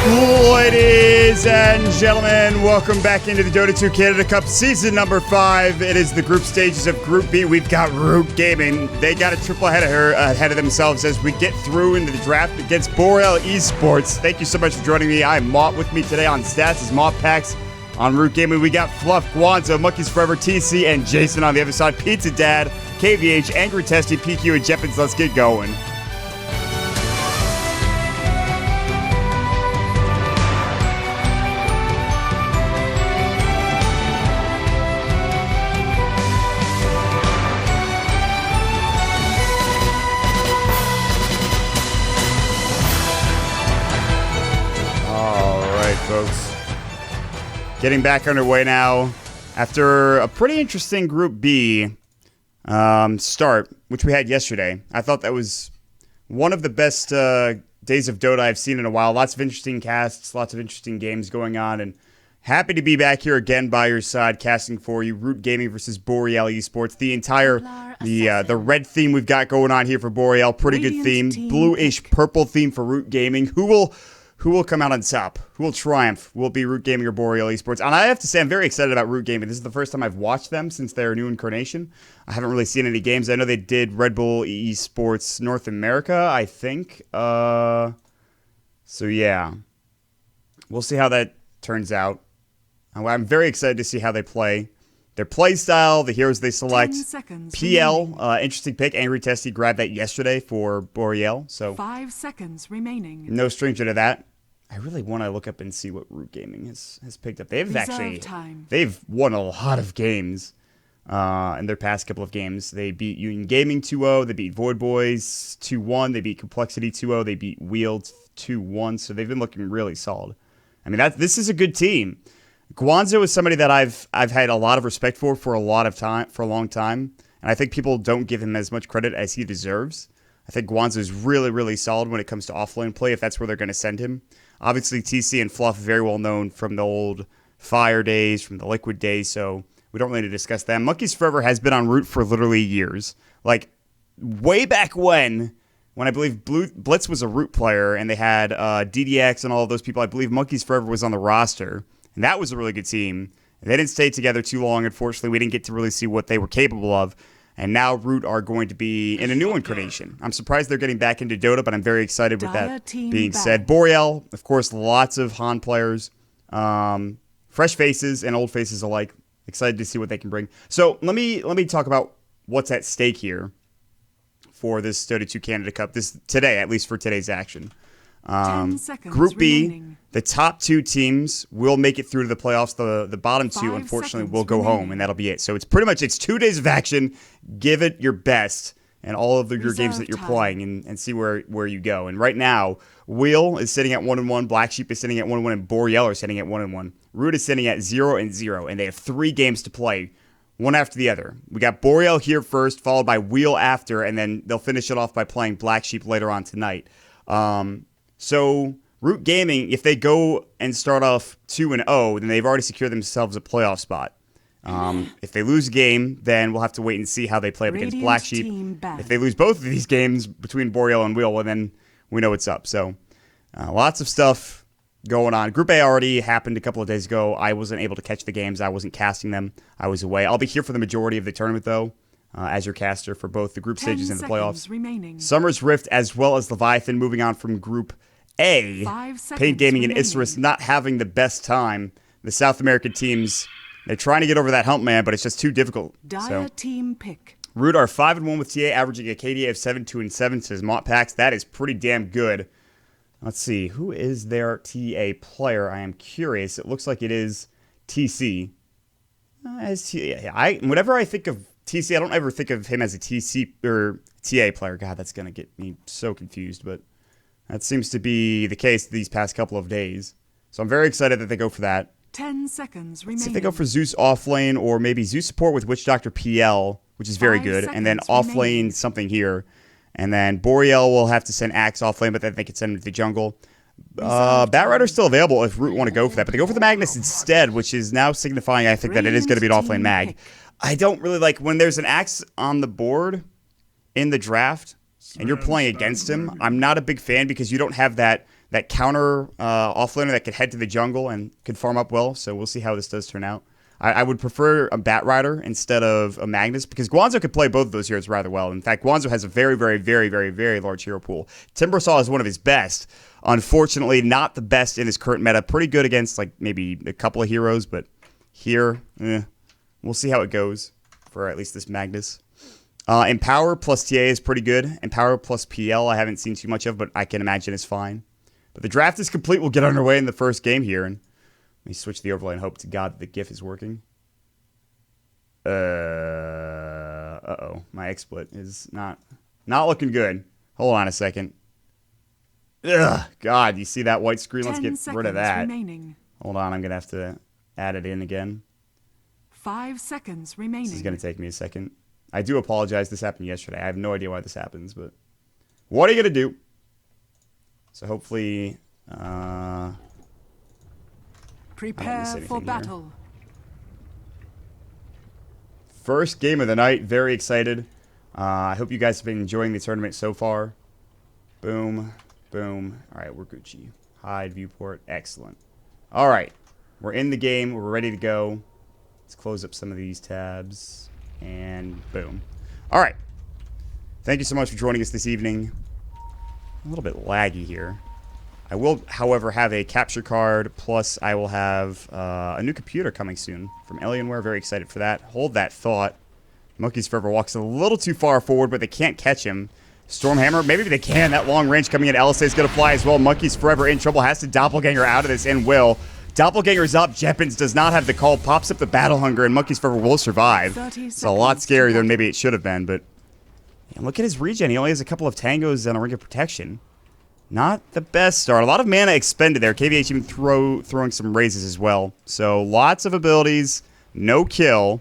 Ladies and gentlemen, welcome back into the Dota 2 Canada Cup Season number 5. It is the group stages of Group B. We've got Root Gaming. They got a triple ahead of themselves as we get through into the draft against Boreal eSports. Thank you so much for joining me. I'm Mott. With me today on stats is Mott Packs. On Root Gaming, we got Fluff, Guanzo, Monkeys Forever, TC, and Jason on the other side. Pizza Dad, KVH, Angry Testy, PQ, and Jeppins. Let's get going. Folks, getting back underway now after a pretty interesting Group B start, which we had yesterday. I thought that was one of the best days of Dota I've seen in a while. Lots of interesting casts, lots of interesting games going on, and happy to be back here again by your side, casting for you. Root Gaming versus Boreal eSports. The red theme we've got going on here for Boreal, pretty good theme. Bluish purple theme for Root Gaming. Who will come out on top? Who will triumph? Will it be Root Gaming or Boreal eSports? And I have to say, I'm very excited about Root Gaming. This is the first time I've watched them since their new incarnation. I haven't really seen any games. I know they did Red Bull eSports North America, I think. So yeah. We'll see how that turns out. I'm very excited to see how they play. Their play style, the heroes they select. PL, interesting pick. Angry Testy grabbed that yesterday for Boreal. So 5 seconds remaining. No stranger to that. I really want to look up and see what Root Gaming has picked up. They've won a lot of games in their past couple of games. They beat Union Gaming 2-0. They beat Void Boys 2-1. They beat Complexity 2-0. They beat Wield 2-1. So they've been looking really solid. I mean, this is a good team. Guanzo is somebody that I've had a lot of respect for a long time, and I think people don't give him as much credit as he deserves. I think Guanzo is really, really solid when it comes to offlane play, if that's where they're going to send him. Obviously, TC and Fluff very well known from the old Fire days, from the Liquid days, so we don't really need to discuss them. Monkeys Forever has been on Root for literally years. Like, way back when I believe Blitz was a Root player, and they had DDX and all of those people, I believe Monkeys Forever was on the roster. And that was a really good team. They didn't stay together too long. Unfortunately, we didn't get to really see what they were capable of. And now Root are going to be in a new incarnation. I'm surprised they're getting back into Dota, but I'm very excited with that being said. Boreal, of course, lots of Han players. Fresh faces and old faces alike. Excited to see what they can bring. So let me talk about what's at stake here for this Dota 2 Canada Cup. Today, at least for today's action. Group B, remaining. The top 2 teams will make it through to the playoffs. The bottom 2, unfortunately, will go home, and that'll be it. So it's 2 days of action. Give it your best in all of your games that you're playing and see where you go. And right now, Wheel is sitting at 1-1, Black Sheep is sitting at 1-1, and Boreal are sitting at 1-1. Root is sitting at 0-0, and they have 3 games to play, one after the other. We got Boreal here first, followed by Wheel after, and then they'll finish it off by playing Black Sheep later on tonight. So Root Gaming, if they go and start off 2-0, then they've already secured themselves a playoff spot. If they lose a game, then we'll have to wait and see how they play up against Black Sheep. If they lose both of these games between Boreal and Wheel, well, then we know what's up. So lots of stuff going on. Group A already happened a couple of days ago. I wasn't able to catch the games. I wasn't casting them. I was away. I'll be here for the majority of the tournament, though. As your caster for both the group stages and the playoffs. Remaining. Summer's Rift as well as Leviathan moving on from Group A. Pain Gaming and Isurus not having the best time. The South American teams, they're trying to get over that hump, man, but it's just too difficult. Team pick. Root are 5-1 with TA, averaging a KDA of 7-2-7, says Mott Packs. That is pretty damn good. Let's see. Who is their TA player? I am curious. It looks like it is TC. Whenever I think of TC, I don't ever think of him as a TC or TA player. God, that's going to get me so confused, but that seems to be the case these past couple of days. So I'm very excited that they go for that. 10 seconds remaining. Let's see if they go for Zeus offlane or maybe Zeus support with Witch Doctor PL, which is very good, and then offlane something here. And then Boreal will have to send Axe offlane, but then they could send him to the jungle. Bat Rider's still available if Root want to go for that, but they go for the Magnus instead, which is now signifying, I think, that it is going to be an offlane mag. I don't really like when there's an Axe on the board in the draft and you're playing against him. I'm not a big fan because you don't have that that counter offlaner that could head to the jungle and could farm up well. So we'll see how this does turn out. I would prefer a Bat Rider instead of a Magnus because Guanzo could play both of those heroes rather well. In fact, Guanzo has a very, very, very, very, very large hero pool. Timbersaw is one of his best. Unfortunately, not the best in his current meta. Pretty good against like maybe a couple of heroes, but here, we'll see how it goes for at least this Magnus. Empower plus TA is pretty good. Empower plus PL I haven't seen too much of, but I can imagine is fine. But the draft is complete. We'll get underway in the first game here, and let me switch the overlay and hope to God the GIF is working. Uh-oh. My XSplit is not looking good. Hold on a second. Ugh, God, you see that white screen? Let's get rid of that. Remaining. Hold on, I'm going to have to add it in again. 5 seconds remaining. This is going to take me a second. I do apologize. This happened yesterday. I have no idea why this happens, but what are you going to do? So hopefully... Prepare for battle. Here. First game of the night. Very excited. I hope you guys have been enjoying the tournament so far. Boom. Boom. All right, we're Gucci. Hide viewport. Excellent. All right. We're in the game. We're ready to go. Let's close up some of these tabs. And boom. All right. Thank you so much for joining us this evening. A little bit laggy here. I will, however, have a capture card, plus I will have a new computer coming soon from Alienware. Very excited for that. Hold that thought. Monkeys Forever walks a little too far forward, but they can't catch him. Stormhammer, maybe they can. That long range coming in. LSA is going to fly as well. Monkeys Forever in trouble. Has to Doppelganger out of this and will. Doppelganger's up. Jeppins does not have the call. Pops up the Battle Hunger, and Monkeys Forever will survive. It's a lot scarier than maybe it should have been, but yeah, look at his regen. He only has a couple of tangos and a Ring of Protection. Not the best start. A lot of mana expended there. KVH even throwing some raises as well. So lots of abilities. No kill.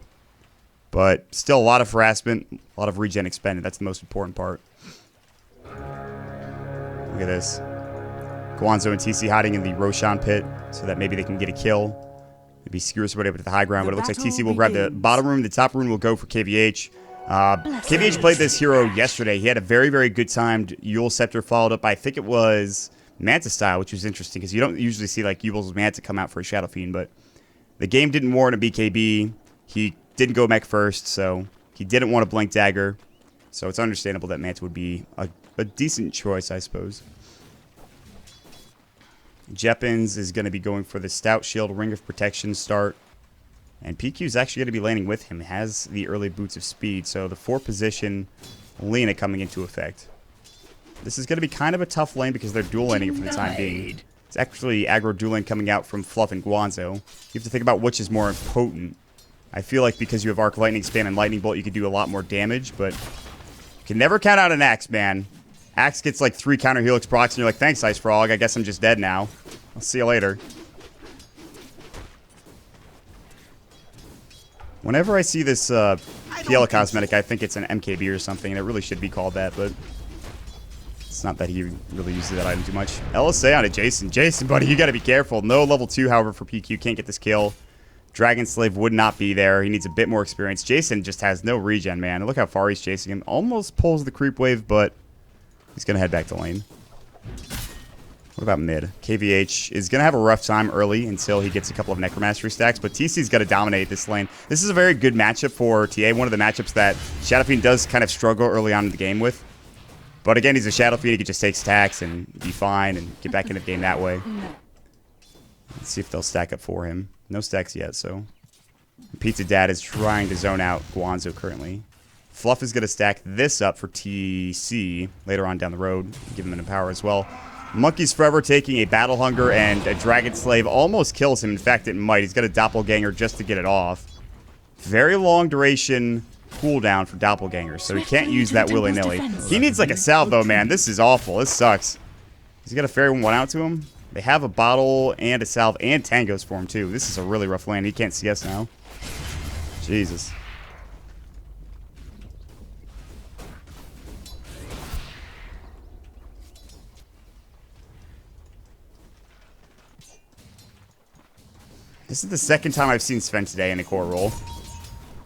But still a lot of harassment. A lot of regen expended. That's the most important part. Look at this. Guanzo and TC hiding in the Roshan pit so that maybe they can get a kill. Maybe skewer somebody up to the high ground. But it looks like TC will grab the bottom room. The top room will go for KVH. KVH played this hero yesterday. He had a very, very good timed Yule Scepter followed up by, I think it was Manta style, which was interesting because you don't usually see like Yule's Manta come out for a Shadow Fiend, but the game didn't warrant a BKB. He didn't go mech first, so he didn't want a Blink Dagger. So it's understandable that Manta would be a decent choice, I suppose. Jeppins is going to be going for the Stout Shield Ring of Protection start. And PQ is actually going to be landing with him. Has the early boots of speed. So the 4-position Lena coming into effect. This is going to be kind of a tough lane because they're dual laning it for the time being. It's actually aggro dual lane coming out from Fluff and Guanzo. You have to think about which is more potent. I feel like because you have Arc Lightning Spam and Lightning Bolt, you could do a lot more damage. But you can never count out an Axe, man. Axe gets like 3 counter Helix procs and you're like, thanks, Ice Frog. I guess I'm just dead now. I'll see you later. Whenever I see this PL cosmetic, I think it's an MKB or something, and it really should be called that, but it's not that he really uses that item too much. LSA on it, Jason. Jason, buddy, you got to be careful. No level 2, however, for PQ. Can't get this kill. Dragon Slave would not be there. He needs a bit more experience. Jason just has no regen, man. Look how far he's chasing him. Almost pulls the creep wave, but he's going to head back to lane. What about mid? KVH is going to have a rough time early until he gets a couple of Necromastery stacks, but TC's got to dominate this lane. This is a very good matchup for TA, one of the matchups that Shadow Fiend does kind of struggle early on in the game with. But again, he's a Shadow Fiend. He can just take stacks and be fine and get back into the game that way. Let's see if they'll stack up for him. No stacks yet, so Pizza Dad is trying to zone out Guanzo currently. Fluff is going to stack this up for TC later on down the road. Give him an Empower as well. Monkeys Forever taking a Battle Hunger and a Dragon Slave almost kills him. In fact, it might. He's got a Doppelganger just to get it off. Very long duration cooldown for Doppelgangers, so he can't use that willy-nilly. He needs like a salve though, man. This is awful. This sucks. He's got a fairy one out to him. They have a bottle and a salve and tangos for him too. This is a really rough lane. He can't see us now. Jesus. This is the second time I've seen Sven today in a core role.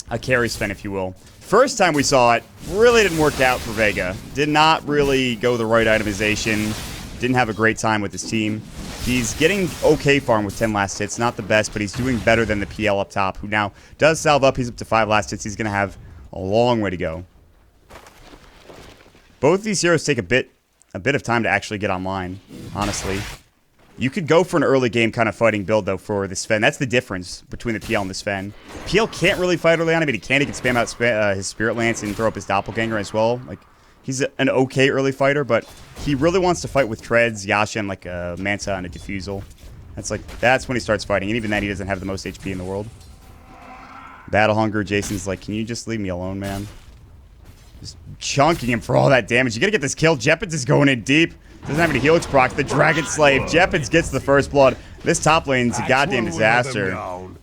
A carry Sven, if you will. First time we saw it, really didn't work out for Vega. Did not really go the right itemization. Didn't have a great time with his team. He's getting okay farm with 10 last hits. Not the best, but he's doing better than the PL up top, who now does salve up. He's up to 5 last hits. He's going to have a long way to go. Both these heroes take a bit of time to actually get online, honestly. You could go for an early game kind of fighting build, though, for the Sven. That's the difference between the PL and the Sven. PL can't really fight early on. I mean, he can. He can spam out his Spirit Lance and throw up his Doppelganger as well. Like, he's an okay early fighter, but he really wants to fight with Treads, Yasha, and like a Manta and a Diffusal. That's when he starts fighting. And even then, he doesn't have the most HP in the world. Battle Hunger, Jason's like, can you just leave me alone, man? Just chunking him for all that damage. You gotta get this kill. Jeppins is going in deep. Doesn't have any Helix proc. The Dragon Slave. Jeppins gets the first blood. This top lane's a goddamn disaster. Oh,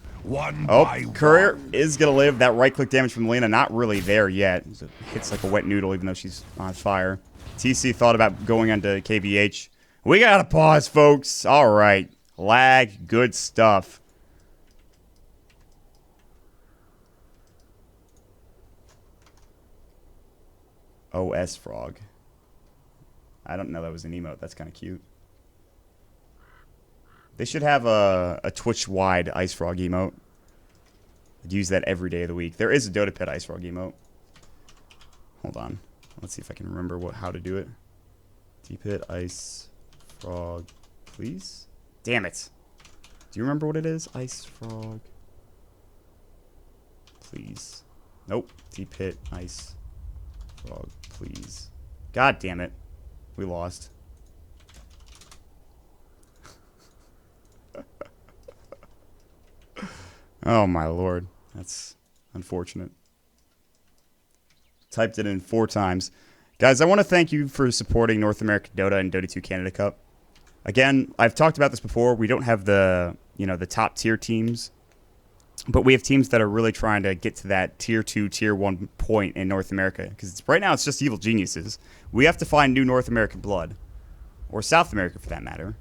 Courier is going to live. That right-click damage from Lena, not really there yet. It hits like a wet noodle, even though she's on fire. TC thought about going onto KVH. We got to pause, folks. All right. Lag. Good stuff. OS Frog. I don't know that was an emote. That's kind of cute. They should have a Twitch-wide Ice Frog emote. I'd use that every day of the week. There is a Dota Pit Ice Frog emote. Hold on. Let's see if I can remember how to do it. T-Pit Ice Frog, please? Damn it. Do you remember what it is? Ice Frog. Please. Nope. T-Pit Ice Frog, please. God damn it. We lost. Oh my lord. That's unfortunate. Typed it in 4 times. Guys, I want to thank you for supporting North American Dota and Dota 2 Canada Cup. Again, I've talked about this before. We don't have the top tier teams, but we have teams that are really trying to get to that tier 2, tier 1 point in North America. Because right now it's just evil geniuses. We have to find new North American blood. Or South America for that matter.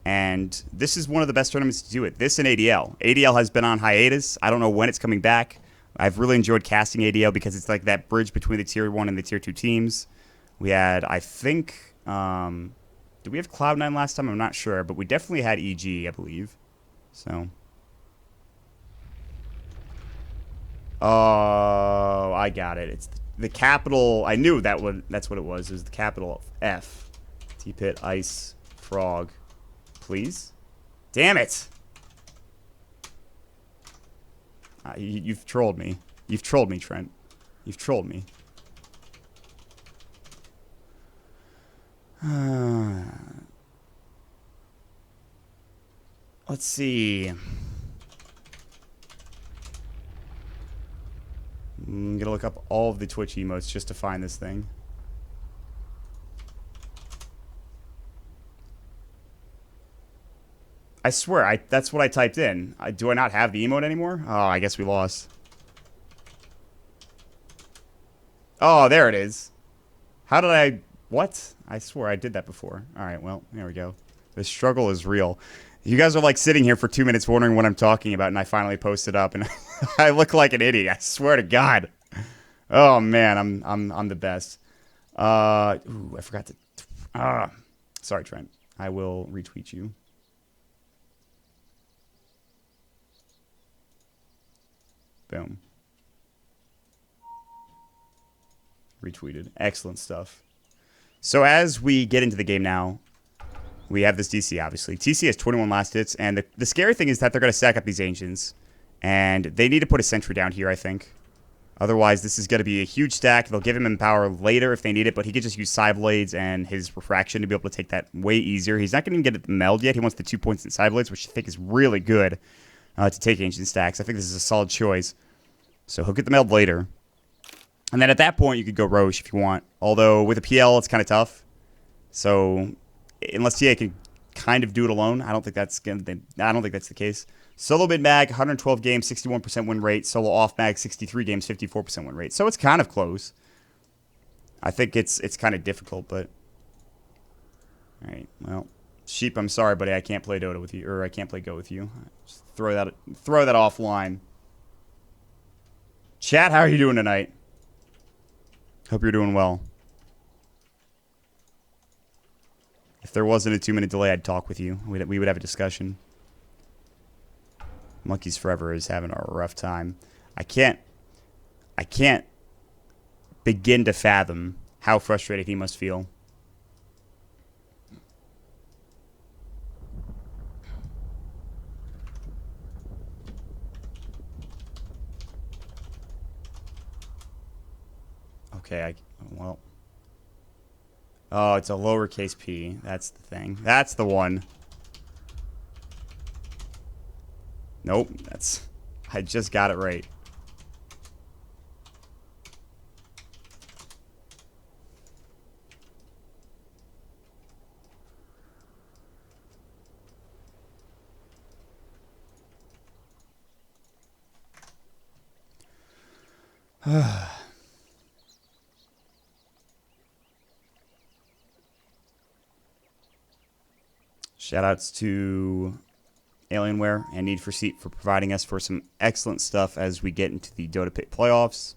And this is one of the best tournaments to do it. This and ADL. ADL has been on hiatus. I don't know when it's coming back. I've really enjoyed casting ADL because it's like that bridge between the tier 1 and the tier 2 teams. We had, I think, did we have Cloud9 last time? I'm not sure, but we definitely had EG, I believe. So. Oh, I got it. It's the capital. I knew that's what it was. It was the capital F. T-Pit Ice Frog. Please? Damn it! You've trolled me. You've trolled me, Trent. You've trolled me. Let's see. I'm gonna look up all of the Twitch emotes just to find this thing. I swear, that's what I typed in. Do I not have the emote anymore? Oh, I guess we lost. Oh, there it is. How did I... What? I swear I did that before. All right, well, there we go. The struggle is real. You guys are like sitting here for 2 minutes wondering what I'm talking about, and I finally posted up, and I look like an idiot. I swear to God. Oh man, I'm the best. Ooh, I forgot to. Sorry, Trent. I will retweet you. Boom. Retweeted. Excellent stuff. So as we get into the game now, we have this DC, obviously. TC has 21 last hits, and the scary thing is that they're going to stack up these Ancients, and they need to put a sentry down here, I think. Otherwise, this is going to be a huge stack. They'll give him Empower later if they need it, but he could just use Psyblades and his Refraction to be able to take that way easier. He's not going to get it meld yet. He wants the 2 points in Psyblades, which I think is really good to take Ancient stacks. I think this is a solid choice. So he'll get the meld later. And then at that point, you could go Roche if you want. Although with a PL, it's kind of tough. So unless TA can kind of do it alone, I don't think that's the case. Solo mid mag, 112 games, 61% win rate. Solo off mag, 63 games, 54% win rate. So it's kind of close. I think it's kind of difficult, but all right. Well, Sheep, I'm sorry, buddy. I can't play Dota with you, or I can't play Go with you. Just throw that offline. Chat, how are you doing tonight? Hope you're doing well. If there wasn't a 2-minute delay, I'd talk with you. We would have a discussion. Monkeys Forever is having a rough time. I can't begin to fathom how frustrated he must feel. Okay, well. Oh, it's a lowercase p. That's the thing. That's the one. Nope, I just got it right. Shoutouts to Alienware and Need for Seat for providing us for some excellent stuff as we get into the Dota Pit playoffs.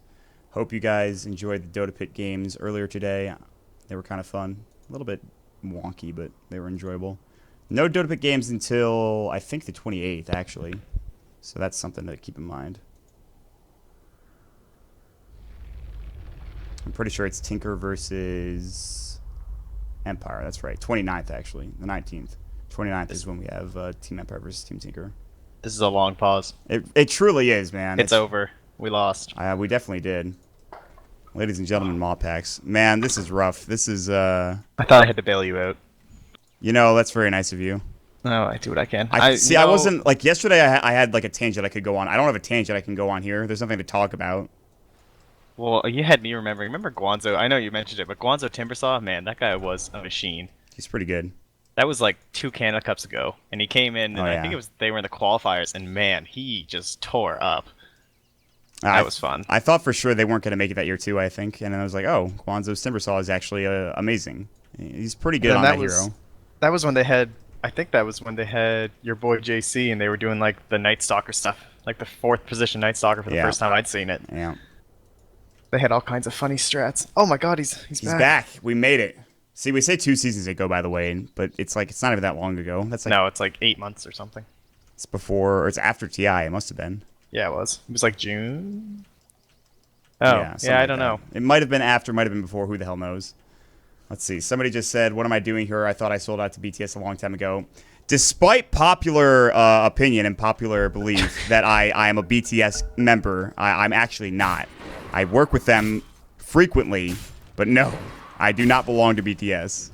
Hope you guys enjoyed the Dota Pit games earlier today. They were kind of fun. A little bit wonky, but they were enjoyable. No Dota Pit games until, I think, the 28th, actually. So that's something to keep in mind. I'm pretty sure it's Tinker versus Empire. That's right. 29th, actually. The 19th. 29th is when we have Team Empire versus Team Tinker. This is a long pause. It truly is, man. It's over. We lost. We definitely did. Ladies and gentlemen, Mod Packs. Man, this is rough. This is, I thought I had to bail you out. You know, that's very nice of you. No, I do what I can. I wasn't, like, yesterday I had, like, a tangent I could go on. I don't have a tangent I can go on here. There's nothing to talk about. Well, you had me remembering. Remember Guanzo? I know you mentioned it, but Guanzo Timbersaw, man, that guy was a machine. He's pretty good. That was like 2 Canada Cups ago, and he came in, and I think they were in the qualifiers, and man, he just tore up. That was fun. I thought for sure they weren't going to make it that year too, I think, and then I was like, oh, Guanzo's Timbersaw is actually amazing. He's pretty good on that hero. That was when they had, I think that was when they had your boy JC, and they were doing like the Night Stalker stuff, like the 4th position Night Stalker for the first time I'd seen it. Yeah. They had all kinds of funny strats. Oh my god, he's back. We made it. See, we say 2 seasons ago, by the way, but it's like it's not even that long ago. That's like, no, it's like 8 months or something. It's before, or it's after TI. It must have been. Yeah, it was. It was like June. Oh, yeah, I don't know. It might have been after, might have been before. Who the hell knows? Let's see. Somebody just said, "What am I doing here? I thought I sold out to BTS a long time ago." Despite popular opinion and popular belief that I am a BTS member, I'm actually not. I work with them frequently, but no. I do not belong to BTS.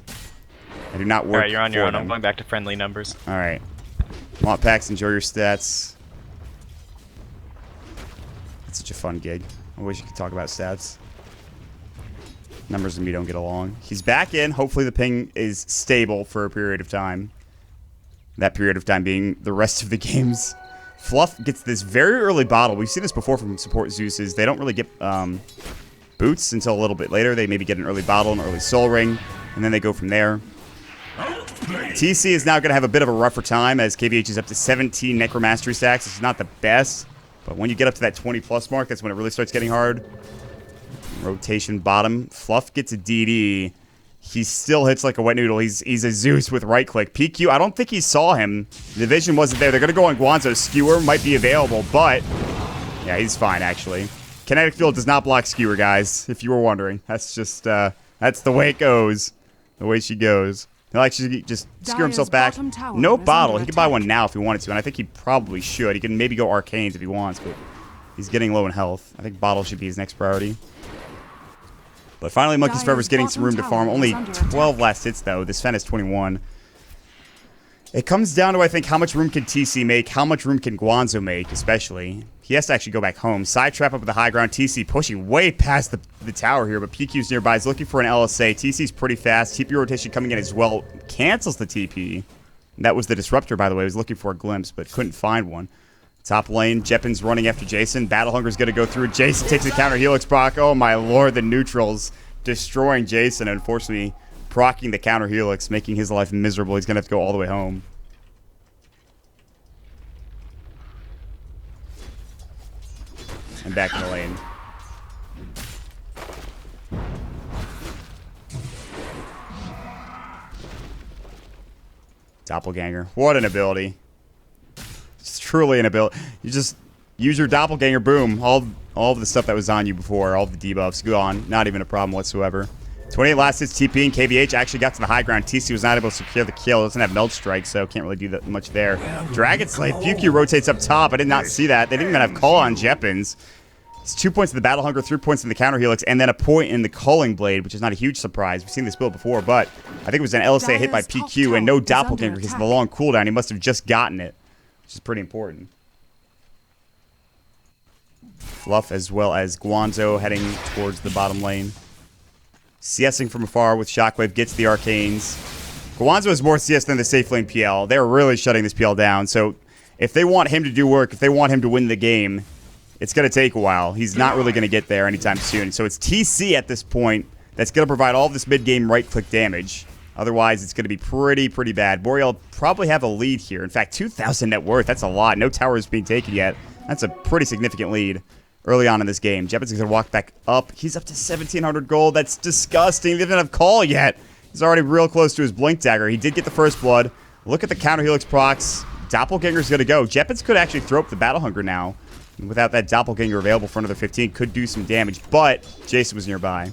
I do not work. All right, you're on your own. Them. I'm going back to friendly numbers. All right. Mod Packs, enjoy your stats. It's such a fun gig. I wish you could talk about stats. Numbers and me don't get along. He's back in. Hopefully the ping is stable for a period of time. That period of time being the rest of the games. Fluff gets this very early bottle. We've seen this before from support Zeus's. They don't really get boots until a little bit later. They maybe get an early bottle, an early soul ring, and then they go from there. TC is now going to have a bit of a rougher time as KVH is up to 17 Necromastery stacks. It's not the best, but when you get up to that 20-plus mark, that's when it really starts getting hard. Rotation bottom. Fluff gets a DD. He still hits like a wet noodle. He's a Zeus with right-click. PQ, I don't think he saw him. The vision wasn't there. They're going to go on Guanzo. Skewer might be available, but yeah, he's fine, actually. Kinetic Field does not block Skewer, guys, if you were wondering. That's just, that's the way it goes. The way she goes. He'll actually just skewer himself back. No bottle. He could buy one now if he wanted to, and I think he probably should. He can maybe go Arcanes if he wants, but he's getting low in health. I think bottle should be his next priority. But finally, Monkeys Forever is getting some room to farm. Only 12 last hits, though. This Fen is 21. It comes down to, I think, how much room can TC make, how much room can Guanzo make, especially. He has to actually go back home. Side trap up at the high ground. TC pushing way past the tower here, but PQ's nearby. He's looking for an LSA. TC's pretty fast. TP rotation coming in as well. Cancels the TP. That was the Disruptor, by the way. He was looking for a glimpse, but couldn't find one. Top lane, Jeppin's running after Jason. Battle Hunger's going to go through. Jason takes the counter Helix proc. Oh my lord, the neutrals destroying Jason. Unfortunately, proccing the counter Helix, making his life miserable. He's going to have to go all the way home. And back in the lane. Doppelganger. What an ability. It's truly an ability. You just use your Doppelganger, boom. All of the stuff that was on you before, all the debuffs, gone. Not even a problem whatsoever. 28 last hits TP, and KVH actually got to the high ground. TC was not able to secure the kill. Doesn't have Meld Strike, so can't really do that much there. Dragon Slave, PQ rotates up top. I did not see that. They didn't even have Call on Jeppins. It's 2 points in the Battle Hunger, 3 points in the Counter Helix, and then a point in the Culling Blade, which is not a huge surprise. We've seen this build before, but I think it was an LSA hit by PQ and no Doppelganger because of the long cooldown. He must have just gotten it, which is pretty important. Fluff as well as Guanzo heading towards the bottom lane. CSing from afar with Shockwave, gets the Arcanes. Guanzo is more CS than the safe lane PL. They're really shutting this PL down, so if they want him to do work, if they want him to win the game, it's going to take a while. He's not really going to get there anytime soon. So it's TC at this point that's going to provide all of this mid-game right-click damage. Otherwise, it's going to be pretty bad. Boreal probably have a lead here. In fact, 2,000 net worth. That's a lot. No tower is being taken yet. That's a pretty significant lead early on in this game. Jeppins is going to walk back up. He's up to 1,700 gold. That's disgusting. He doesn't have Call yet. He's already real close to his Blink Dagger. He did get the first blood. Look at the Counter Helix procs. Doppelganger's going to go. Jeppins could actually throw up the Battle Hunger now. Without that Doppelganger available for another 15, could do some damage, but Jason was nearby.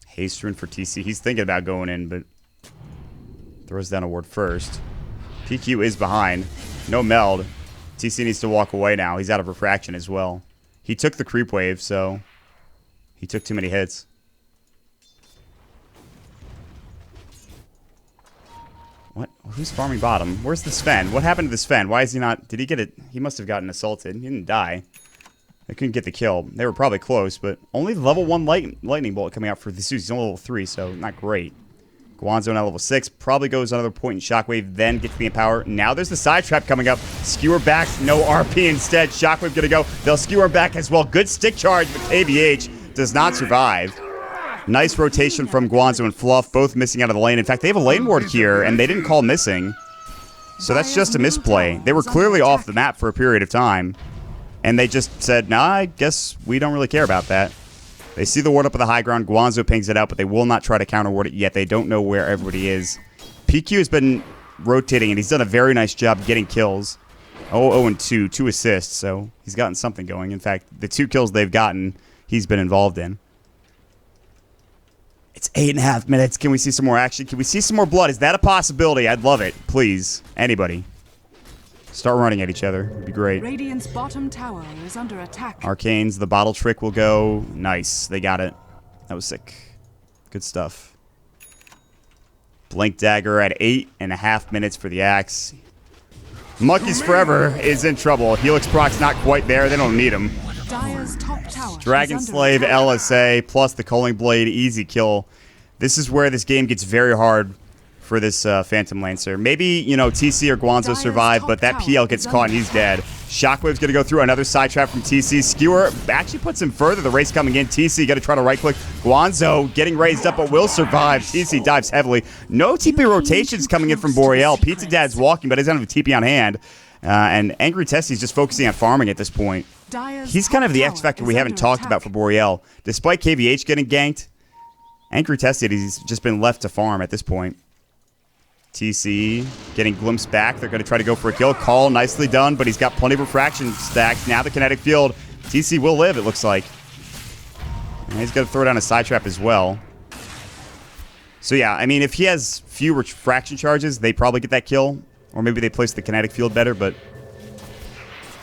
Haste rune for TC. He's thinking about going in, but throws down a ward first. PQ is behind. No meld. TC needs to walk away now. He's out of refraction as well. He took the creep wave, so he took too many hits. What? Who's farming bottom? Where's the Sven? What happened to the Sven? Why is he not... Did he get it? He must have gotten assaulted. He didn't die. They couldn't get the kill. They were probably close, but only level 1 lightning bolt coming out for the Zeus. He's only level 3, so not great. Guanzo now level 6. Probably goes another point in Shockwave, then gets the Empower. Now there's the side trap coming up. Skewer back. No RP instead. Shockwave gonna go. They'll skewer back as well. Good stick charge, but KVH does not survive. Nice rotation from Guanzo and Fluff, both missing out of the lane. In fact, they have a lane ward here, and they didn't call missing. So that's just a misplay. They were clearly off the map for a period of time, and they just said, nah, I guess we don't really care about that. They see the ward up at the high ground. Guanzo pings it out, but they will not try to counter ward it yet. They don't know where everybody is. PQ has been rotating, and he's done a very nice job getting kills. 0-2, 2 assists, so he's gotten something going. In fact, the 2 kills they've gotten, he's been involved in. It's 8.5 minutes. Can we see some more action? Can we see some more blood? Is that a possibility? I'd love it. Please. Anybody. Start running at each other. It'd be great. Radiant's bottom tower is under attack. Arcanes, the bottle trick will go. Nice. They got it. That was sick. Good stuff. Blink Dagger at 8.5 minutes for the Axe. Monkeys Forever is in trouble. Helix proc's not quite there. They don't need him. Dire's top tower Dragon Slave, LSA, plus the Culling Blade, easy kill. This is where this game gets very hard for this Phantom Lancer. Maybe, you know, TC or Guanzo survive, but that PL gets caught and he's dead. Shockwave's going to go through another side trap from TC. Skewer actually puts him further. The race coming in. TC going to try to right-click. Guanzo getting raised up, but will survive. TC dives heavily. No TP rotations coming in from Boreal. Pizza Dad's walking, but doesn't have a TP on hand. And Angry Tessie's just focusing on farming at this point. He's kind of the X factor we haven't talked about for Boreal. Despite KVH getting ganked, Angry Tessie has just been left to farm at this point. TC getting glimpsed back. They're going to try to go for a kill. Call, nicely done, but he's got plenty of refraction stacks. Now the kinetic field. TC will live, it looks like. And he's going to throw down a side trap as well. So yeah, I mean, if he has few refraction charges, they probably get that kill. Or maybe they place the kinetic field better, but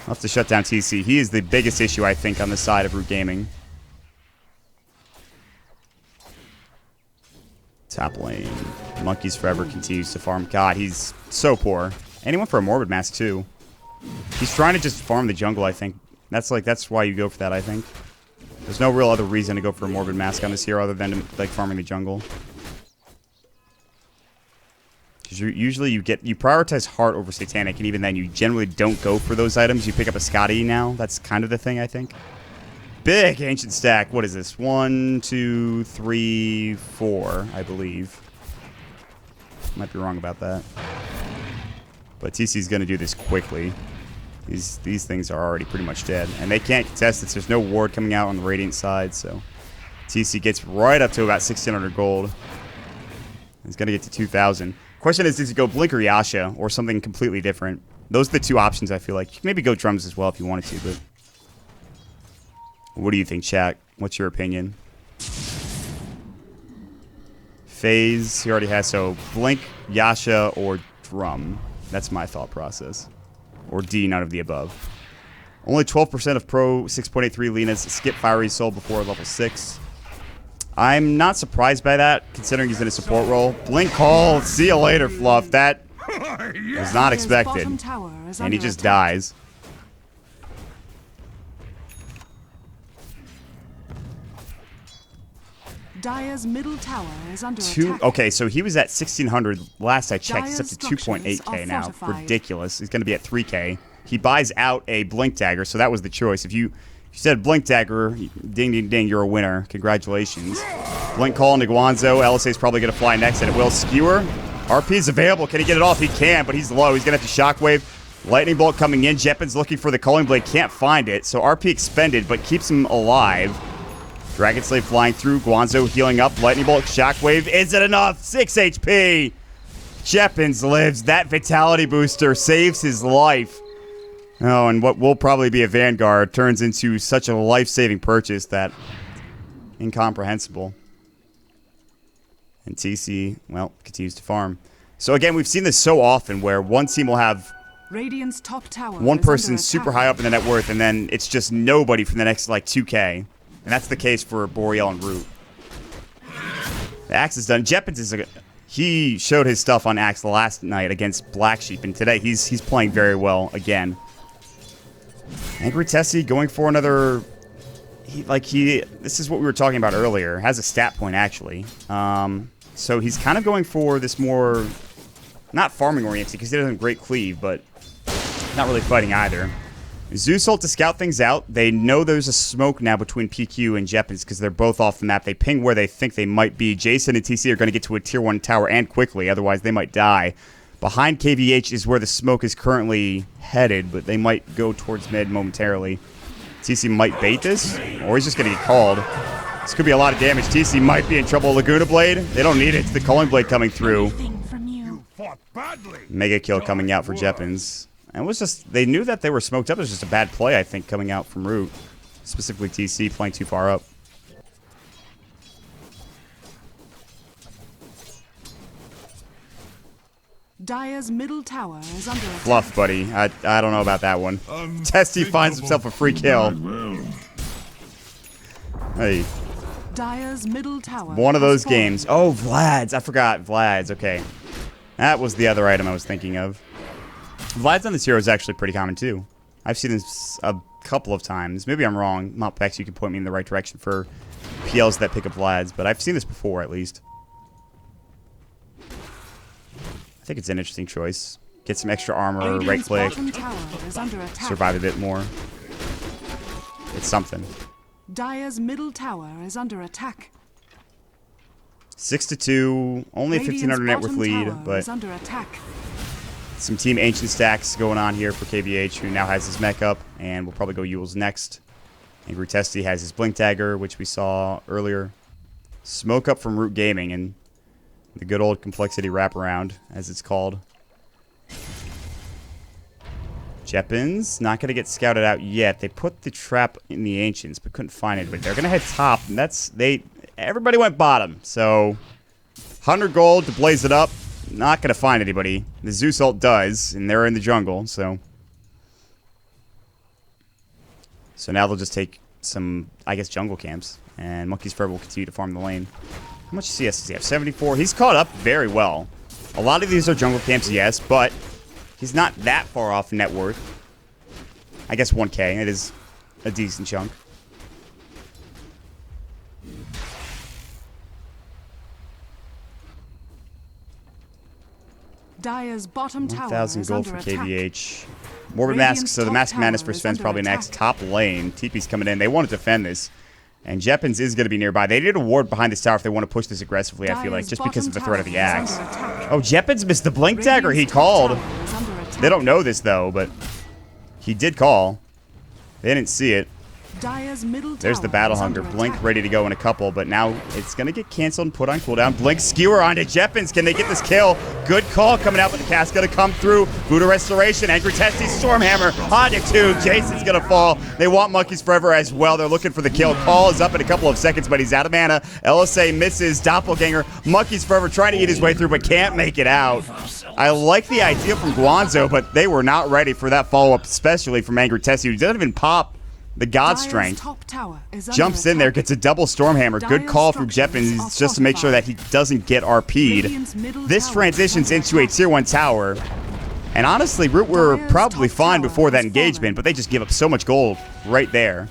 I'll have to shut down TC. He is the biggest issue, I think, on the side of Root Gaming. Top lane. Monkeys Forever continues to farm. God, he's so poor. And he went for a Morbid Mask, too. He's trying to just farm the jungle, I think. That's why you go for that, I think. There's no real other reason to go for a Morbid Mask on this hero other than, like, farming the jungle. Because usually you prioritize Heart over Satanic, and even then you generally don't go for those items. You pick up a Scotty now. That's kind of the thing, I think. Big Ancient stack. What is this? 1, 2, 3, 4, I believe. Might be wrong about that. But TC's going to do this quickly. These things are already pretty much dead. And they can't contest this. There's no ward coming out on the Radiant side, so TC gets right up to about 1,600 gold. He's going to get to 2,000. Question is, does he go Blink or Yasha or something completely different? Those are the two options I feel like. You can maybe go drums as well if you wanted to, but... What do you think, chat? What's your opinion? Phase, he already has, so Blink, Yasha, or drum. That's my thought process. Or D, none of the above. Only 12% of Pro 6.83 Lena's skip Fiery Soul before level 6. I'm not surprised by that, considering he's in a support role. Blink call, see you later, Fluff. That was not expected. And he just dies. Dire's middle tower is under attack. Okay, so he was at 1,600 last I checked. He's up to 2.8k now. Ridiculous. He's going to be at 3k. He buys out a Blink Dagger, so that was the choice. If you said Blink Dagger, ding, ding, ding, you're a winner. Congratulations. Blink Call into Guanzo. LSA is probably going to fly next, and it will. Skewer. RP is available. Can he get it off? He can, but he's low. He's going to have to Shockwave. Lightning Bolt coming in. Jeppin's looking for the Culling Blade. Can't find it, so RP expended, but keeps him alive. Dragon Slave flying through. Guanzo healing up. Lightning Bolt, Shockwave. Is it enough? 6 HP. Jeppins lives. That Vitality Booster saves his life. Oh, and what will probably be a Vanguard turns into such a life-saving purchase that... incomprehensible. And TC, well, continues to farm. So again, we've seen this so often where one team will have... Radiant's top tower one person super high up in the net worth, and then it's just nobody for the next, like, 2k. And that's the case for Boreal and Root. The Axe is done. Jeppins is he showed his stuff on Axe last night against Black Sheep, and today he's playing very well again. Angry Tessie going for another. This is what we were talking about earlier. Has a stat point actually. So he's kind of going for this more, not farming oriented because he doesn't have great cleave, but not really fighting either. Zeus ult to scout things out. They know there's a smoke now between PQ and Jeppins because they're both off the map. They ping where they think they might be. Jason and TC are going to get to a tier 1 tower and quickly, otherwise they might die. Behind KVH is where the smoke is currently headed, but they might go towards mid momentarily. TC might bait this, or he's just going to get called. This could be a lot of damage. TC might be in trouble. Laguna Blade, they don't need it. It's the Culling Blade coming through. Mega kill coming out for Jeppins. And it was just, they knew that they were smoked up. It was just a bad play, I think, coming out from Root. Specifically TC playing too far up. Dire's middle tower is under attack. Fluff, buddy. I don't know about that one. Testy finds himself a free kill. Hey. Dire's middle tower. One of those games. Oh, Vlad's. I forgot. Vlad's. Okay. That was the other item I was thinking of. Vlad's on this hero is actually pretty common too. I've seen this a couple of times. Maybe I'm wrong. Moppex, you can point me in the right direction for PLs that pick up Vlad's, but I've seen this before at least. I think it's an interesting choice. Get some extra armor, right click, survive a bit more. It's something. Dire's middle tower is under attack. 6-2, only a 1,500 net worth lead, but under attack. Some Team Ancient stacks going on here for KVH, who now has his mech up, and we'll probably go Yule's next. Angry Testy has his Blink Dagger, which we saw earlier. Smoke up from Root Gaming, and the good old Complexity wraparound, as it's called. Jeppins, not going to get scouted out yet. They put the trap in the Ancients, but couldn't find it. But they're going to head top, and everybody went bottom. So, 100 gold to blaze it up. Not going to find anybody. The Zeus ult does, and they're in the jungle, so. So now they'll just take some, I guess, jungle camps, and Monkey's Forever will continue to farm the lane. How much CS does he have? 74. He's caught up very well. A lot of these are jungle camps, yes, but he's not that far off net worth. I guess 1k. It is a decent chunk. Dire's bottom tower 1,000 is gold under for attack. KVH. Morbid Mask, so the Mask of Madness for Sven's probably next. Top lane. TP's coming in. They want to defend this. And Jeppins is going to be nearby. They need a ward behind this tower if they want to push this aggressively, I feel like, just because of the threat of the Axe. Oh, Jeppins missed the Blink Dagger. He called. They don't know this, though, but he did call. They didn't see it. Dire's middle tower There's the Battle is Hunger. under Blink attack. ready to go in a couple, but now it's going to get canceled and put on cooldown. Blink skewer onto Jeppins. Can they get this kill? Good call coming out, but the cast going to come through. Buddha Restoration. Angry Testy Stormhammer onto 2. Jason's going to fall. They want Monkeys Forever as well. They're looking for the kill. Call is up in a couple of seconds, but he's out of mana. LSA misses. Doppelganger. Monkeys Forever trying to eat his way through, but can't make it out. I like the idea from Guanzo, but they were not ready for that follow-up, especially from Angry Testy, who doesn't even pop the God Dire's Strength. top tower is under Jumps in there, attack. gets a double Stormhammer. Good Dire's call from structures Jeppins are just to make sure that he doesn't get RP'd. Radiant's middle This tower transitions is under into a attack. tier 1 tower. And honestly, Root were Dire's probably top fine tower before that has engagement, fallen. but they just give up so much gold right there.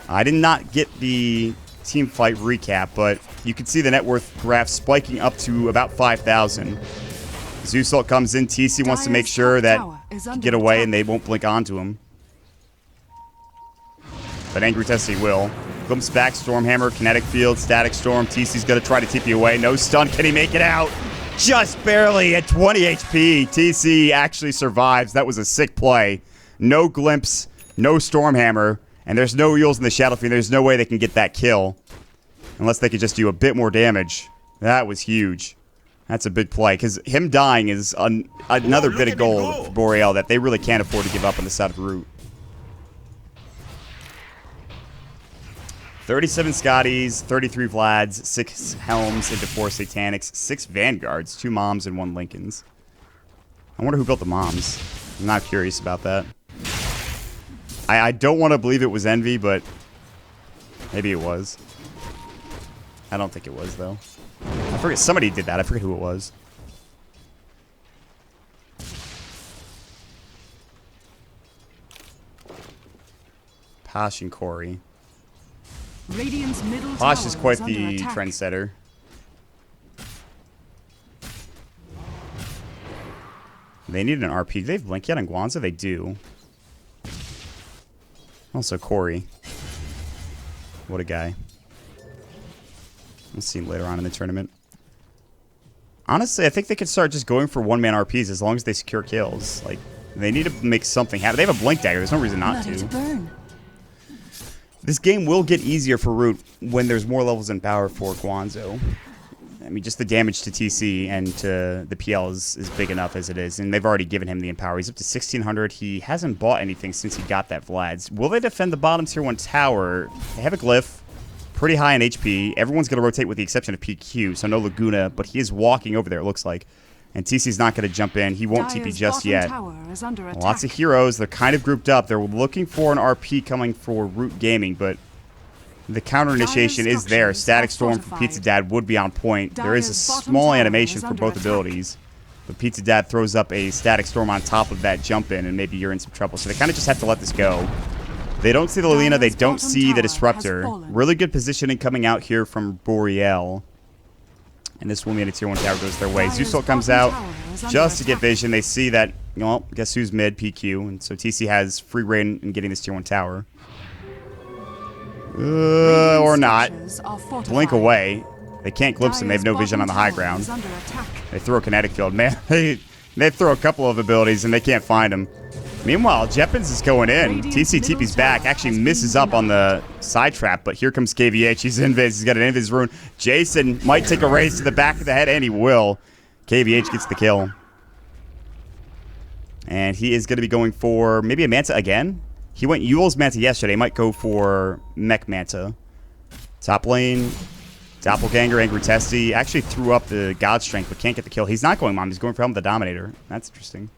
I did not get the team fight recap, but you can see the net worth graph spiking up to about 5,000. Zeusult comes in. TC wants to make Dire's sure top that tower is he can under get away attack. and they won't blink onto him. But Angry Testy will. Glimpse back, Stormhammer, Kinetic Field, Static Storm. TC's going to try to TP away. No stun. Can he make it out? Just barely at 20 HP. TC actually survives. That was a sick play. No Glimpse, no Stormhammer, and there's no Eels in the Shadow Fiend. There's no way they can get that kill. Unless they could just do a bit more damage. That was huge. That's a big play, because him dying is another bit of gold for Boreal that they really can't afford to give up on the side of Root. 37 Scotties, 33 Vlads, 6 Helms into 4 Satanics, 6 Vanguards, 2 Moms, and 1 Lincolns. I wonder who built the Moms. I'm not curious about that. I don't want to believe it was Envy, but maybe it was. I don't think it was, though. I forget. Somebody did that. I forget who it was. Posh and Corey. Radiant's middle Posh tower is quite under the attack. trendsetter. They need an RP. Do they have Blink yet on Guanza? They do. Also Corey. What a guy. We'll see him later on in the tournament. Honestly, I think they could start just going for one-man RPs as long as they secure kills. Like, they need to make something happen. They have a Blink Dagger. There's no reason not Let it to. burn. This game will get easier for Root when there's more levels in power for Guanzo. I mean, just the damage to TC and to the PL is big enough as it is, and they've already given him the Empower. He's up to 1,600. He hasn't bought anything since he got that Vlad's. Will they defend the bottom tier 1 tower? They have a Glyph, pretty high in HP. Everyone's going to rotate with the exception of PQ, so no Laguna, but he is walking over there, it looks like. And TC's not going to jump in. He won't TP Dire's just bottom yet. tower is under attack. Lots of heroes. They're kind of grouped up. They're looking for an RP coming for Root Gaming, but the counter initiation is there. Static Storm from Pizza Dad would be on point. There is a Dire's bottom small tower animation is for under both attack. abilities, but Pizza Dad throws up a Static Storm on top of that jump in, and maybe you're in some trouble. So they kind of just have to let this go. They don't see the Lilina. They Dire's don't bottom see the tower has Disruptor. fallen. Really good positioning coming out here from Boreal. And this will mean a tier 1 tower goes their way. Dire's Zeusult comes bottom out tower is under just to get attack. vision. They see that, well, guess who's mid? PQ. And so TC has free reign in getting this tier 1 tower. Or not. Structures are fortified. Blink away. They can't glimpse him. They have no Dire's vision on the high bottom tower ground. is under attack. They throw a Kinetic Field. Man, they throw a couple of abilities and they can't find him. Meanwhile, Jeppins is going in. Radiant's TC middle TP's back. tower Actually has been misses up on the side trap, but here comes KVH. He's invis. He's got an invis rune. Jason might take a raise to the back of the head, and he will. KVH gets the kill. And he is going to be going for maybe a Manta again. He went Yule's Manta yesterday. He might go for Mech Manta. Top lane, Doppelganger, Angry Testy. Actually threw up the God Strength, but can't get the kill. He's not going Mom. He's going for Helm of the Dominator. That's interesting.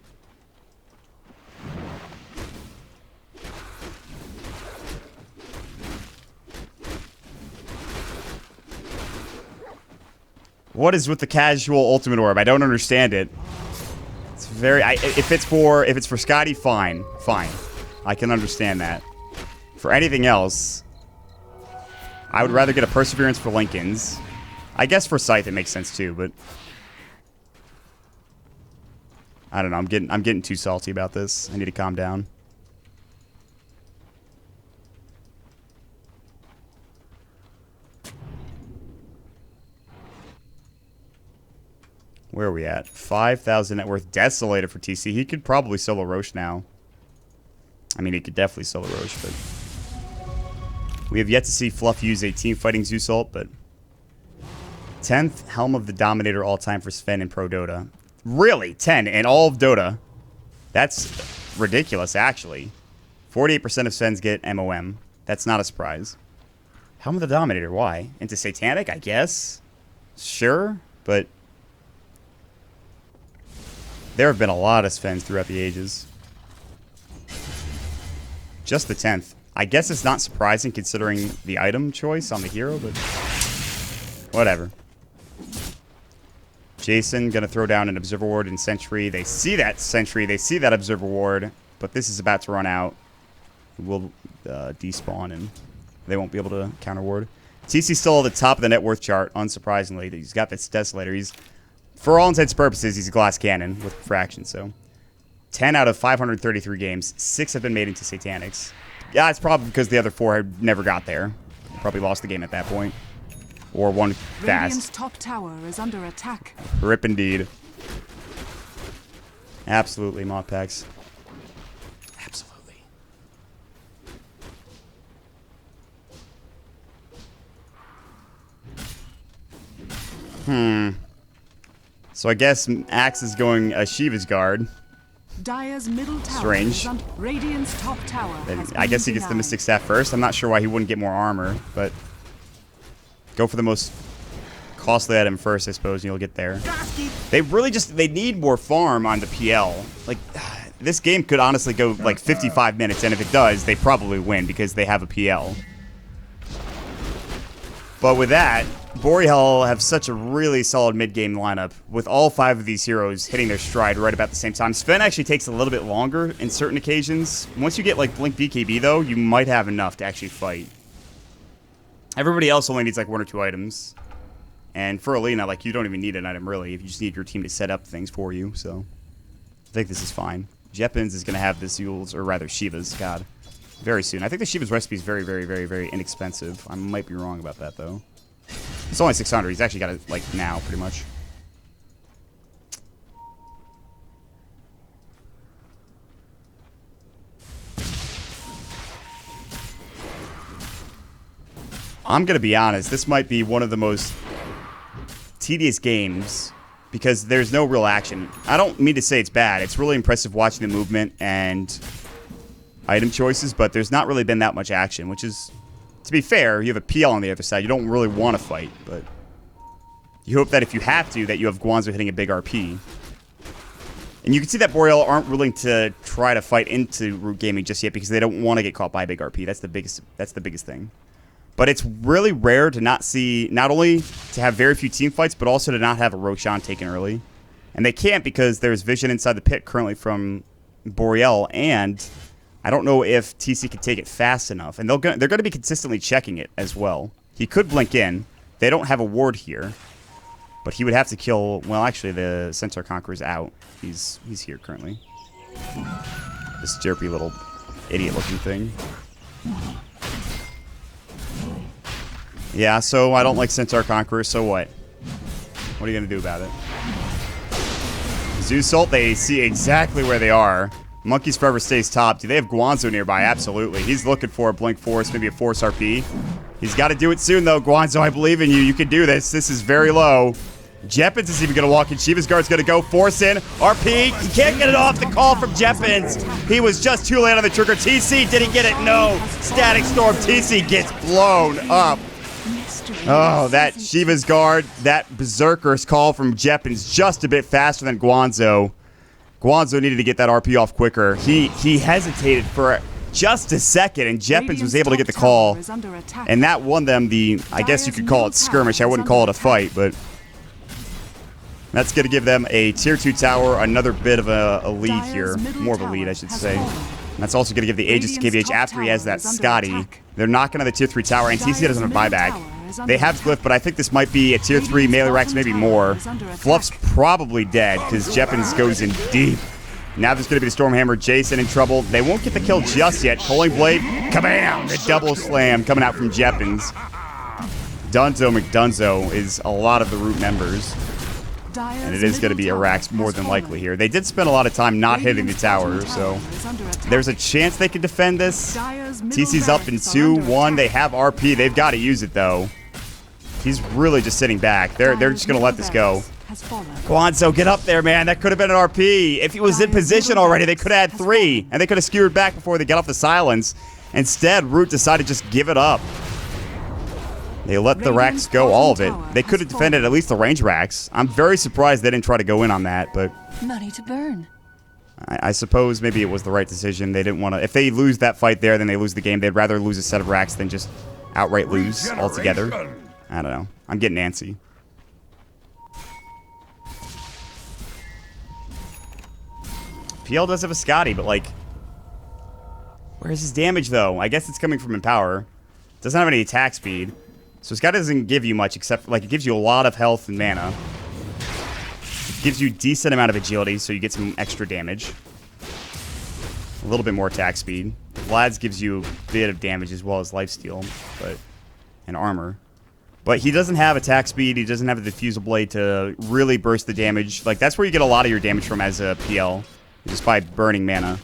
What is with the casual ultimate orb? I don't understand it. It's very. If it's for Scotty, fine. I can understand that. For anything else, I would rather get a Perseverance for Lincoln's. I guess for Scythe it makes sense too, but I don't know. I'm getting too salty about this. I need to calm down. Where are we at? 5,000 net worth. Desolator for TC. He could probably solo Roche now. I mean, he could definitely solo Roche, but We have yet to see Fluff use a team fighting Zeus ult, but 10th Helm of the Dominator all time for Sven in Pro Dota. Really? 10 in all of Dota? That's ridiculous, actually. 48% of Svens get MOM. That's not a surprise. Helm of the Dominator, why? Into Satanic, I guess? Sure, but there have been a lot of Svens throughout the ages. Just the 10th. I guess it's not surprising considering the item choice on the hero, but whatever. Jason gonna throw down an Observer Ward in Sentry. They see that Sentry, they see that Observer Ward, but this is about to run out. It will despawn and they won't be able to counter ward. TC's still at the top of the net worth chart, unsurprisingly. He's got this Desolator. He's, for all intents and purposes, he's a glass cannon with fraction, so 10 out of 533 games, 6 have been made into Satanics. Yeah, it's probably because the other 4 had never got there. Probably lost the game at that point. Or won Radiant's fast. top tower is under attack. Rip indeed. Absolutely, Modpacks. Absolutely. So I guess Axe is going Shiva's guard. Dire's middle tower. Strange. Radiant's top tower. I guess he gets the Mystic Staff first. I'm not sure why he wouldn't get more armor, but go for the most costly item first, I suppose, and you'll get there. They really they need more farm on the PL. Like, this game could honestly go like 55 minutes, and if it does, they probably win because they have a PL. But with that, Boreal have such a really solid mid-game lineup with all 5 of these heroes hitting their stride right about the same time. Sven actually takes a little bit longer in certain occasions. Once you get like Blink BKB though, you might have enough to actually fight. Everybody else only needs like 1 or 2 items. And for Alina, like, you don't even need an item really. You just need your team to set up things for you, so I think this is fine. Jeppins is going to have this Yule's, or rather Shiva's, god, very soon. I think the Shiva's recipe is very, very, very, very inexpensive. I might be wrong about that, though. It's only 600. He's actually got it, like, now, pretty much. I'm going to be honest. This might be one of the most tedious games because there's no real action. I don't mean to say it's bad. It's really impressive watching the movement and item choices, but there's not really been that much action, which is, to be fair, you have a PL on the other side. You don't really want to fight, but you hope that if you have to, that you have Guanzo hitting a big RP. And you can see that Boreal aren't willing to try to fight into Root Gaming just yet because they don't want to get caught by a big RP. That's the biggest thing. But it's really rare to not see, not only to have very few team fights, but also to not have a Roshan taken early. And they can't because there's vision inside the pit currently from Boreal, and I don't know if TC can take it fast enough. And they're going to be consistently checking it as well. He could blink in. They don't have a ward here. But he would have to kill, well, actually, the Centaur Conqueror's out. He's here currently. This jerpy little idiot-looking thing. Yeah, so I don't like Centaur Conqueror, so what? What are you going to do about it? Zeus ult, they see exactly where they are. Monkeys Forever stays top. Do they have Guanzo nearby? Absolutely. He's looking for a Blink Force, maybe a Force RP. He's got to do it soon, though. Guanzo, I believe in you. You can do this. This is very low. Jeppins is even going to walk in. Shiva's guard's going to go. Force in. RP. He can't get it off. The call from Jeppins. He was just too late on the trigger. TC, did he get it? No. Static Storm. TC gets blown up. Oh, that Shiva's guard, that Berserker's call from Jeppins just a bit faster than Guanzo. Guanzo needed to get that RP off quicker. He hesitated for just a second, and Jeppins was able to get the call. And that won them the, I guess you could call it skirmish. I wouldn't call it a fight, but that's going to give them a Tier 2 tower, another bit of a lead here. More of a lead, I should say. And that's also going to give the Aegis to KVH after he has that Scotty. They're knocking on the Tier 3 tower, and TC doesn't have a buyback. They have Glyph, but I think this might be a Tier 3 melee Rex, maybe more. Fluff's probably dead, because Jeppins goes in deep. Now there's going to be the Stormhammer. Jason in trouble. They won't get the kill just yet. Culling Blade, kabam! The double slam coming out from Jeppins. Dunzo McDunzo is a lot of the Root members. And it is going to be Iraq's more than likely here. They did spend a lot of time not hitting the tower, so there's a chance they can defend this. TC's up in 2-1. They have RP. They've got to use it, though. He's really just sitting back. They're just going to let this go. Guanzo, get up there, man. That could have been an RP. If he was in position already, they could have had 3, and they could have skewered back before they got off the silence. Instead, Root decided to just give it up. They let the racks go, all of it. They could have defended at least the range racks. I'm very surprised they didn't try to go in on that, but money to burn. I suppose maybe it was the right decision. They didn't want to. If they lose that fight there, then they lose the game. They'd rather lose a set of racks than just outright lose altogether. I don't know. I'm getting antsy. PL does have a Scotty, but like, where's his damage though? I guess it's coming from Empower. Doesn't have any attack speed. So Scotty doesn't give you much except, like, it gives you a lot of health and mana. It gives you a decent amount of agility, so you get some extra damage. A little bit more attack speed. Vlad's gives you a bit of damage as well as lifesteal, and armor. But he doesn't have attack speed. He doesn't have the diffusal blade to really burst the damage. Like, that's where you get a lot of your damage from as a PL, just by burning mana.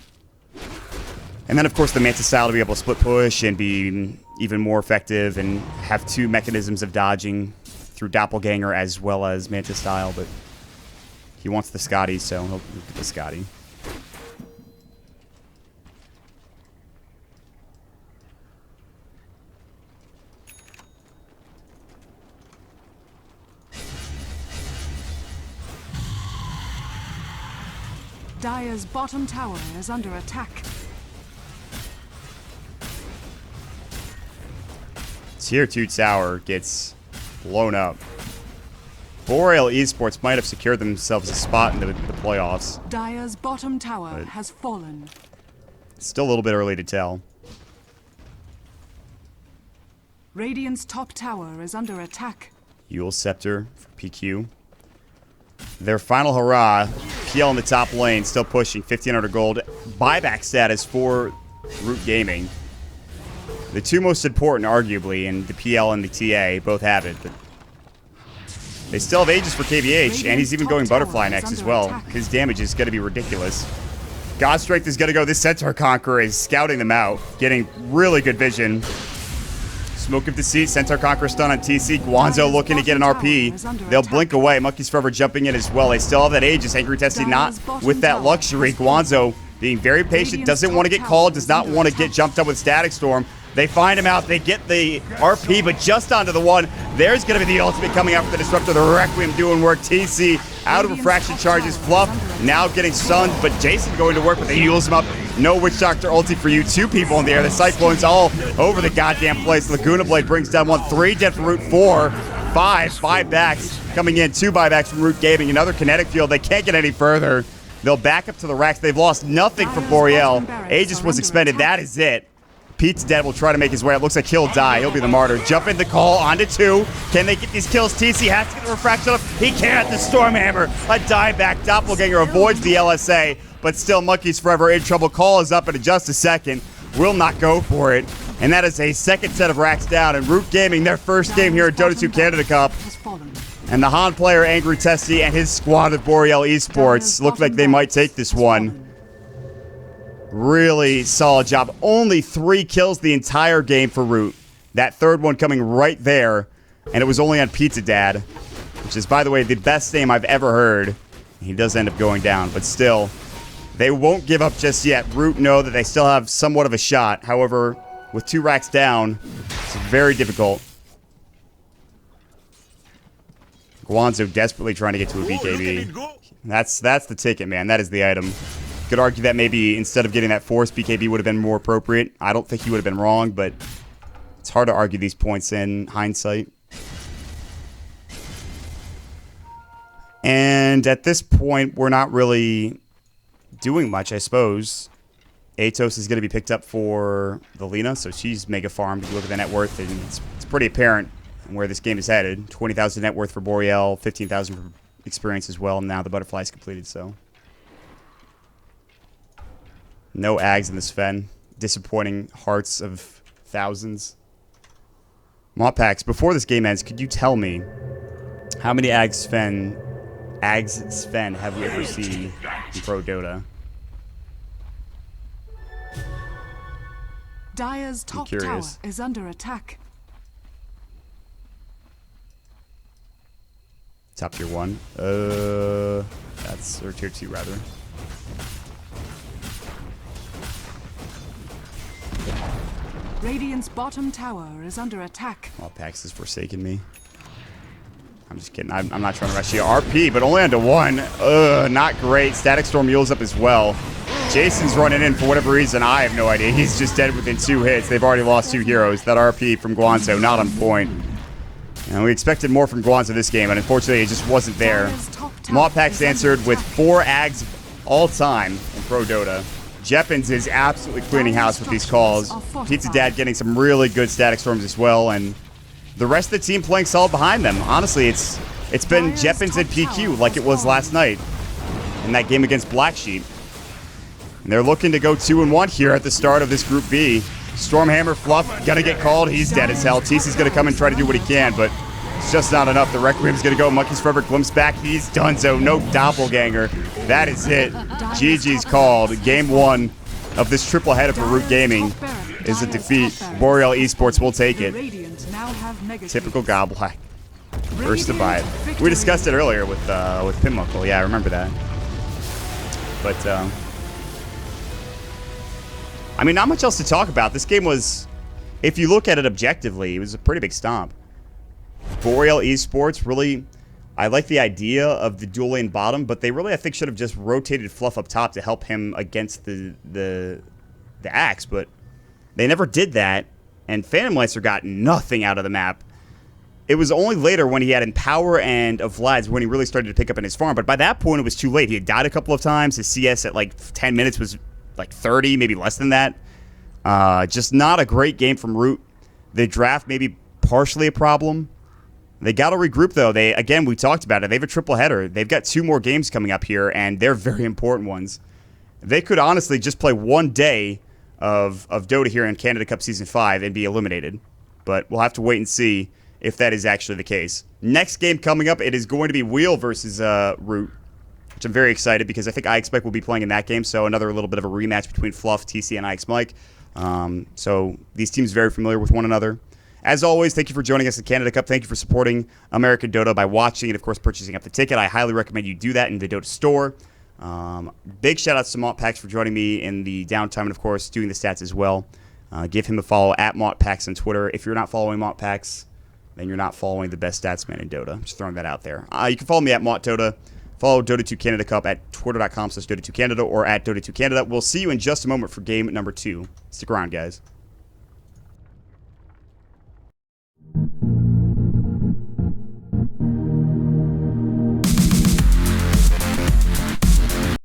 And then, of course, the Manta style to be able to split push and be even more effective and have 2 mechanisms of dodging through Doppelganger as well as Manta style. But he wants the Scotty, so he'll get the Scotty. Dire's bottom tower is under attack. Tier 2 tower gets blown up. Boreal eSports might have secured themselves a spot in the playoffs. Dire's bottom tower has fallen. It's still a little bit early to tell. Radiant's top tower is under attack. Yule Scepter for PQ. Their final hurrah. PL in the top lane, still pushing 1,500 gold. Buyback status for Root Gaming. The 2 most important, arguably, in the PL and the TA, both have it. But they still have Aegis for KVH, and he's even going Butterfly next as well. His damage is going to be ridiculous. God's Strength is going to go. This Centaur Conqueror is scouting them out, getting really good vision. Smoke of Deceit, Centaur Conqueror stun on TC. Guanzo looking to get an RP. They'll blink away. Monkey's Forever jumping in as well. They still have that Aegis. Angry Testy not with that luxury. Guanzo being very patient, doesn't want to get called, does not want to get jumped up with Static Storm. They find him out. They get the RP, but just onto the 1. There's going to be the ultimate coming out for the Disruptor. The Requiem doing work. TC out of refraction charges. Fluff now getting stunned, but Jason going to work, but they heals him up. No Witch Doctor ulti for you. 2 people in the air. The Cyclone's all over the goddamn place. Laguna Blade brings down 1. 3 dead from Root. 4. 5 buybacks coming in. 2 buybacks from Root Gaming. Another kinetic field. They can't get any further. They'll back up to the racks. They've lost nothing from Boreal. Aegis was expended. That is it. Pete's dead. Will try to make his way up. Looks like he'll die. He'll be the martyr. Jump in the call. Onto 2. Can they get these kills? TC has to get the refraction up. He can't. The Stormhammer. A dieback. Doppelganger avoids the LSA, but still Monkey's Forever in trouble. Call is up in just a second. Will not go for it. And that is a second set of racks down. And Root Gaming, their first game here at Dota 2 Canada Cup. And the Han player, Angry Testy, and his squad of Boreal eSports look like they might take this one. Really solid job. Only 3 kills the entire game for Root. That third one coming right there. And it was only on Pizza Dad, which is, by the way, the best name I've ever heard. He does end up going down, but still, they won't give up just yet. Root know that they still have somewhat of a shot. However, with 2 racks down, it's very difficult. Guanzo desperately trying to get to a BKB. That's the ticket, man. That is the item. Could argue that maybe instead of getting that force, BKB would have been more appropriate. I don't think he would have been wrong, but it's hard to argue these points in hindsight. And at this point, we're not really doing much, I suppose. Atos is going to be picked up for the Lina, so she's mega farmed. If you look at the net worth, and it's pretty apparent where this game is headed. 20,000 net worth for Boreal, 15,000 for experience as well, and now the butterfly is completed, so. No Ags in this Fen. Disappointing hearts of thousands. Moppax, before this game ends, could you tell me how many Ags Fen Ags Sven have we ever seen in Pro Dota? Dire's top tower is under attack. Top tier 1. That's or tier 2 rather. Radiant's bottom tower is under attack. Well, Pax has forsaken me. I'm just kidding. I'm not trying to rush you. RP, but only onto 1. Not great. Static Storm Mules up as well. Jason's running in for whatever reason. I have no idea. He's just dead within 2 hits. They've already lost 2 heroes. That RP from Guanzo, not on point. And we expected more from Guanzo this game, and unfortunately it just wasn't there. Moppax answered with 4 Ags all time in Pro Dota. Jeppins is absolutely cleaning house with these calls. Pizza Dad getting some really good Static Storms as well, and the rest of the team playing solid behind them. Honestly, it's been Jeppins and PQ like it was last night in that game against Black Sheep. And they're looking to go 2-1 here at the start of this Group B. Stormhammer Fluff gonna get called. He's dead as hell. TC's gonna come and try to do what he can, but it's just not enough. The Requiem's gonna go. Monkeys Forever glimpse back. He's done so. No doppelganger. That is it. GG's called. Game 1 of this triple header for Root Gaming is a defeat. Boreal eSports will take it. Typical Gobblack. First to buy it. We discussed it earlier with Pinmuckle. Yeah, I remember that. But I mean, not much else to talk about. This game was, if you look at it objectively, it was a pretty big stomp. Boreal eSports, really, I like the idea of the dual lane bottom, but they really, I think, should have just rotated Fluff up top to help him against the Axe, but they never did that, and Phantom Lancer got nothing out of the map. It was only later when he had Empower and Vlad's when he really started to pick up in his farm, but by that point, it was too late. He had died a couple of times. His CS at like 10 minutes was like 30, maybe less than that. Just not a great game from Root. The draft maybe partially a problem. They got to regroup, though. Again, we talked about it. They have a triple header. They've got 2 more games coming up here, and they're very important ones. They could honestly just play 1 day of Dota here in Canada Cup Season 5 and be eliminated. But we'll have to wait and see if that is actually the case. Next game coming up, it is going to be Wheel versus Root, which I'm very excited because I think IXMike will be playing in that game, so another little bit of a rematch between Fluff, TC, and IXMike. So these teams very familiar with one another. As always, thank you for joining us at Canada Cup. Thank you for supporting American Dota by watching and, of course, purchasing up the ticket. I highly recommend you do that in the Dota store. Big shout-outs to Montpax for joining me in the downtime and, of course, doing the stats as well. Give him a follow at Montpax on Twitter. If you're not following Montpax, then you're not following the best stats man in Dota. I'm just throwing that out there. You can follow me at MontDota. Follow Dota 2 Canada Cup at twitter.com/Dota2Canada or at Dota2Canada. We'll see you in just a moment for game number 2. Stick around, guys.